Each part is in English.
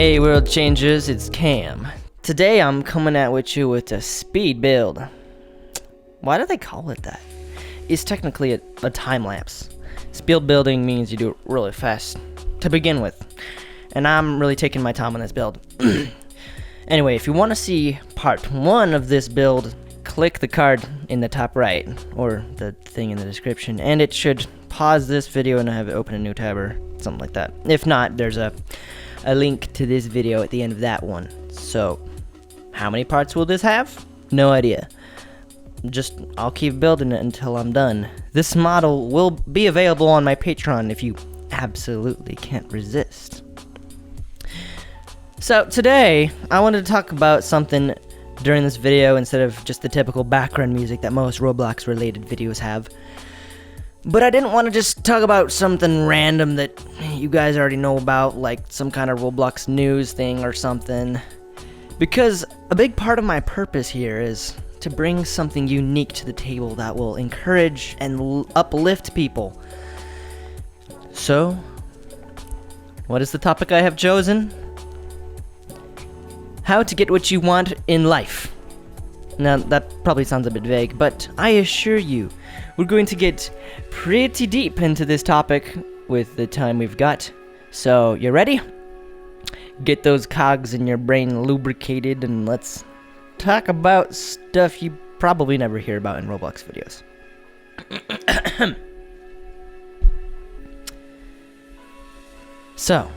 Hey world changers, it's Cam. Today I'm coming out with you with a speed build. Why do they call it that? It's technically a time lapse. Speed building means you do it really fast to begin with. And I'm really taking my time on this build. Anyway, if you want to see part 1 of this build, click the card in the top right, or the thing in the description, and it should pause this video and have it open a new tab or something like that. If not, there's a link to this video at the end of that one. So, how many parts will this have? No idea. I'll keep building it until I'm done. This model will be available on my Patreon if you absolutely can't resist. So, today, I wanted to talk about something during this video instead of just the typical background music that most Roblox-related videos have. But I didn't want to just talk about something random that you guys already know about, like some kind of Roblox news thing or something. Because a big part of my purpose here is to bring something unique to the table that will encourage and uplift people. So, what is the topic I have chosen? How to get what you want in life. Now, that probably sounds a bit vague, but I assure you, we're going to get pretty deep into this topic with the time we've got. So, you ready? Get those cogs in your brain lubricated and let's talk about stuff you probably never hear about in Roblox videos. So,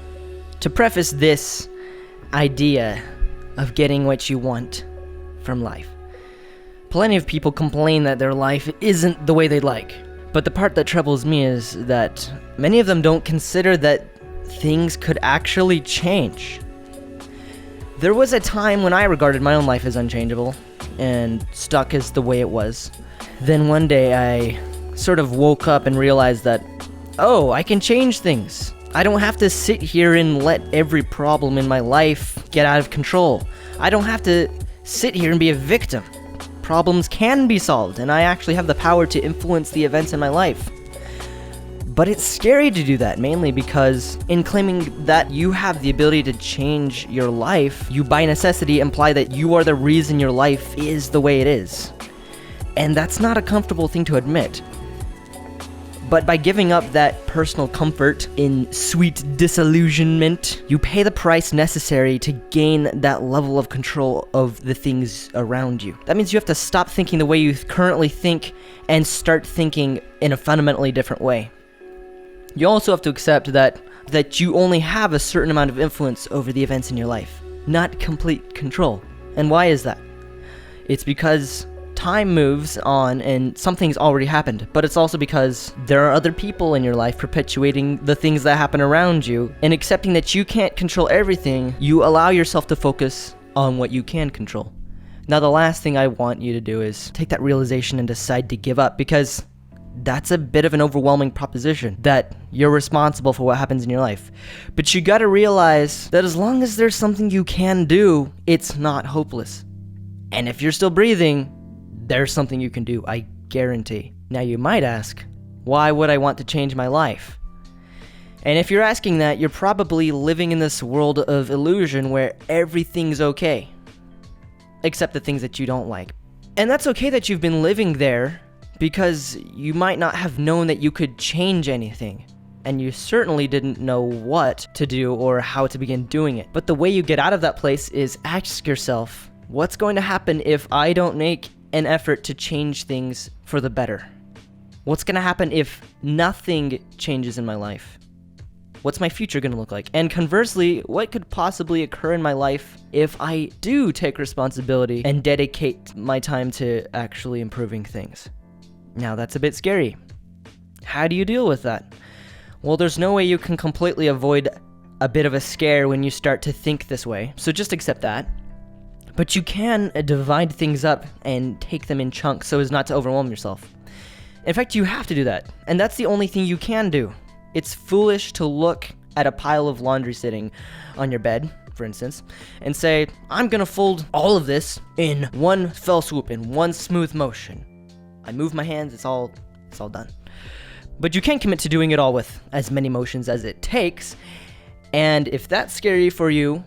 to preface this idea of getting what you want from life, plenty of people complain that their life isn't the way they'd like. But the part that troubles me is that many of them don't consider that things could actually change. There was a time when I regarded my own life as unchangeable and stuck as the way it was. Then one day I sort of woke up and realized that, oh, I can change things. I don't have to sit here and let every problem in my life get out of control. I don't have to sit here and be a victim. Problems can be solved, and I actually have the power to influence the events in my life. But it's scary to do that, mainly because in claiming that you have the ability to change your life, you by necessity imply that you are the reason your life is the way it is. And that's not a comfortable thing to admit. But by giving up that personal comfort in sweet disillusionment, you pay the price necessary to gain that level of control of the things around you. That means you have to stop thinking the way you currently think and start thinking in a fundamentally different way. You also have to accept that you only have a certain amount of influence over the events in your life, not complete control. And why is that? It's because time moves on and something's already happened, but it's also because there are other people in your life perpetuating the things that happen around you, and accepting that you can't control everything, you allow yourself to focus on what you can control. Now, the last thing I want you to do is take that realization and decide to give up, because that's a bit of an overwhelming proposition, that you're responsible for what happens in your life. But you gotta realize that as long as there's something you can do, it's not hopeless. And if you're still breathing, there's something you can do, I guarantee. Now you might ask, why would I want to change my life? And if you're asking that, you're probably living in this world of illusion where everything's okay, except the things that you don't like. And that's okay that you've been living there, because you might not have known that you could change anything. And you certainly didn't know what to do or how to begin doing it. But the way you get out of that place is ask yourself, what's going to happen if I don't make an effort to change things for the better? What's gonna happen if nothing changes in my life? What's my future gonna look like? And conversely, what could possibly occur in my life if I do take responsibility and dedicate my time to actually improving things? Now, that's a bit scary. How do you deal with that? Well, there's no way you can completely avoid a bit of a scare when you start to think this way, so just accept that. But you can divide things up and take them in chunks so as not to overwhelm yourself. In fact, you have to do that, and that's the only thing you can do. It's foolish to look at a pile of laundry sitting on your bed, for instance, and say, I'm gonna fold all of this in one fell swoop, in one smooth motion. I move my hands, it's all done. But you can commit to doing it all with as many motions as it takes, And if that's scary for you,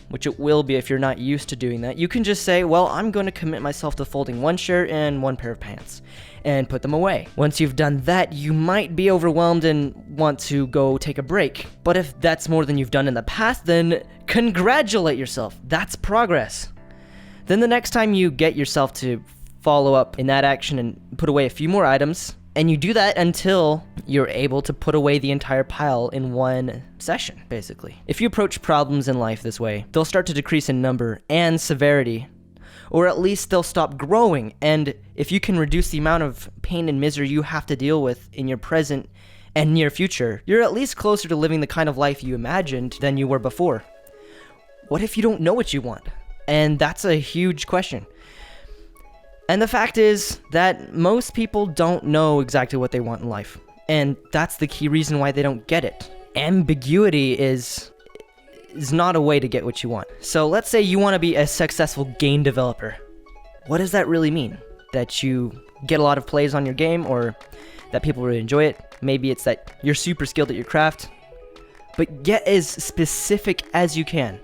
which it will be if you're not used to doing that, you can just say, well, I'm going to commit myself to folding one shirt and one pair of pants and put them away. Once you've done that, you might be overwhelmed and want to go take a break. But if that's more than you've done in the past, then congratulate yourself. That's progress. Then the next time you get yourself to follow up in that action and put away a few more items, and you do that until you're able to put away the entire pile in one session, basically. If you approach problems in life this way, they'll start to decrease in number and severity, or at least they'll stop growing. And if you can reduce the amount of pain and misery you have to deal with in your present and near future, you're at least closer to living the kind of life you imagined than you were before. What if you don't know what you want? And that's a huge question. And the fact is that most people don't know exactly what they want in life. And that's the key reason why they don't get it. Ambiguity is not a way to get what you want. So let's say you want to be a successful game developer. What does that really mean? That you get a lot of plays on your game, or that people really enjoy it? Maybe it's that you're super skilled at your craft. But get as specific as you can.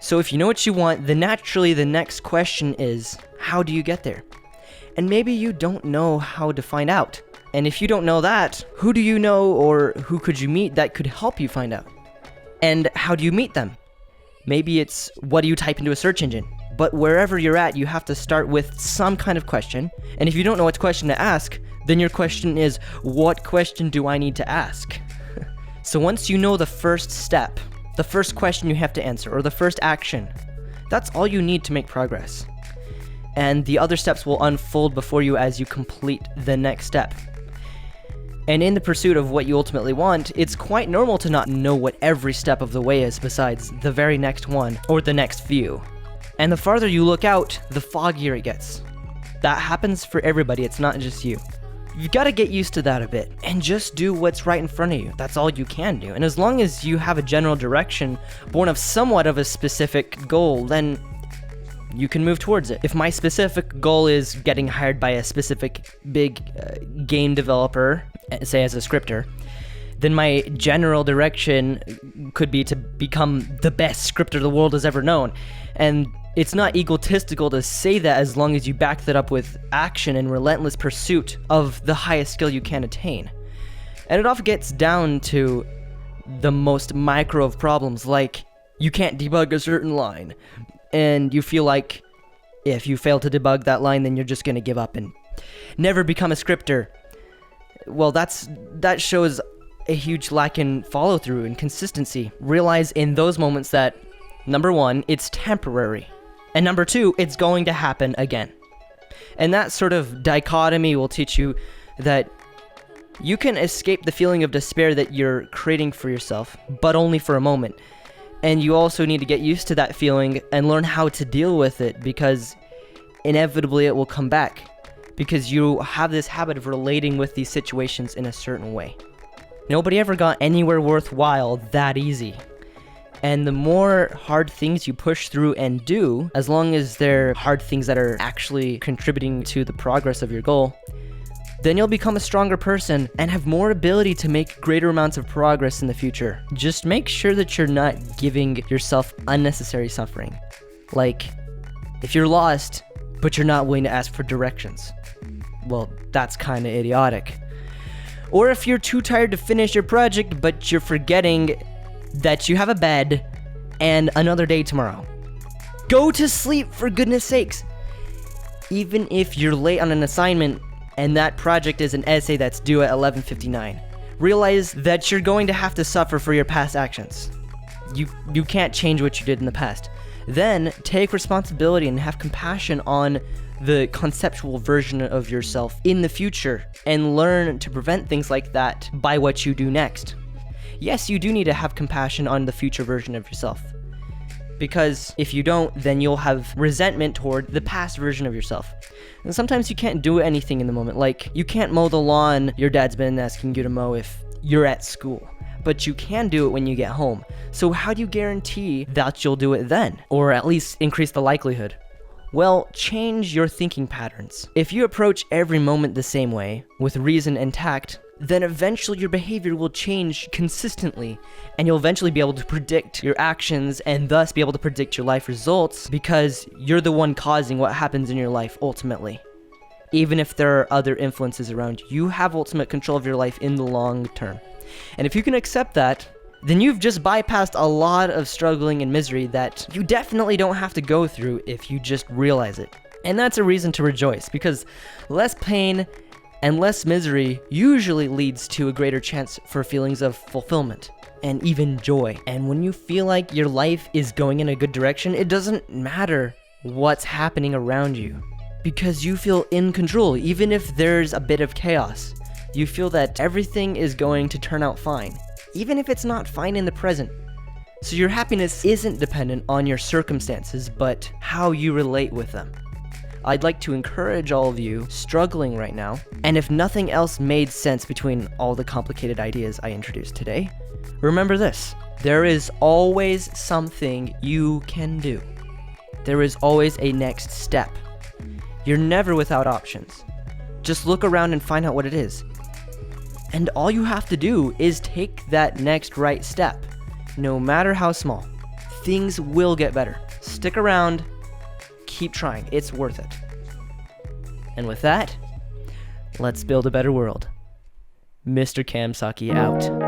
So if you know what you want, then naturally the next question is, how do you get there? And maybe you don't know how to find out. And if you don't know that, who do you know or who could you meet that could help you find out? And how do you meet them? Maybe it's, what do you type into a search engine? But wherever you're at, you have to start with some kind of question. And if you don't know what question to ask, then your question is, what question do I need to ask? So once you know the first step, the first question you have to answer, or the first action, that's all you need to make progress. And the other steps will unfold before you as you complete the next step. And in the pursuit of what you ultimately want, it's quite normal to not know what every step of the way is besides the very next one, or the next few. And the farther you look out, the foggier it gets. That happens for everybody, it's not just you. You've got to get used to that a bit, and just do what's right in front of you. That's all you can do. And as long as you have a general direction born of somewhat of a specific goal, then you can move towards it. If my specific goal is getting hired by a specific big game developer, say as a scripter, then my general direction could be to become the best scripter the world has ever known. And it's not egotistical to say that as long as you back that up with action and relentless pursuit of the highest skill you can attain. And it often gets down to the most micro of problems, like you can't debug a certain line, and you feel like if you fail to debug that line, then you're just going to give up and never become a scripter. Well, that shows a huge lack in follow-through and consistency. Realize in those moments that, number one, it's temporary, and number two, it's going to happen again. And that sort of dichotomy will teach you that you can escape the feeling of despair that you're creating for yourself, but only for a moment. And you also need to get used to that feeling and learn how to deal with it, because inevitably it will come back, because you have this habit of relating with these situations in a certain way. Nobody ever got anywhere worthwhile that easy. And the more hard things you push through and do, as long as they're hard things that are actually contributing to the progress of your goal, then you'll become a stronger person and have more ability to make greater amounts of progress in the future. Just make sure that you're not giving yourself unnecessary suffering. Like, if you're lost, but you're not willing to ask for directions, well, that's kind of idiotic. Or if you're too tired to finish your project, but you're forgetting that you have a bed and another day tomorrow. Go to sleep, for goodness sakes. Even if you're late on an assignment and that project is an essay that's due at 11:59, realize that you're going to have to suffer for your past actions. You can't change what you did in the past. Then take responsibility and have compassion on the conceptual version of yourself in the future, and learn to prevent things like that by what you do next. Yes, you do need to have compassion on the future version of yourself, because if you don't, then you'll have resentment toward the past version of yourself. And sometimes you can't do anything in the moment, like you can't mow the lawn your dad's been asking you to mow if you're at school, but you can do it when you get home. So how do you guarantee that you'll do it then, or at least increase the likelihood? Well, change your thinking patterns. If you approach every moment the same way, with reason and tact, then eventually your behavior will change consistently, and you'll eventually be able to predict your actions and thus be able to predict your life results, because you're the one causing what happens in your life ultimately. Even if there are other influences around you, you have ultimate control of your life in the long term. And if you can accept that, then you've just bypassed a lot of struggling and misery that you definitely don't have to go through if you just realize it. And that's a reason to rejoice, because less pain and less misery usually leads to a greater chance for feelings of fulfillment and even joy. And when you feel like your life is going in a good direction, it doesn't matter what's happening around you, because you feel in control. Even if there's a bit of chaos, you feel that everything is going to turn out fine, even if it's not fine in the present. So your happiness isn't dependent on your circumstances, but how you relate with them. I'd like to encourage all of you struggling right now, and if nothing else made sense between all the complicated ideas I introduced today, remember this: there is always something you can do. There is always a next step. You're never without options. Just look around and find out what it is. And all you have to do is take that next right step, no matter how small. Things will get better. Stick around, keep trying, it's worth it. And with that, let's build a better world. Mr. Kamsaki out.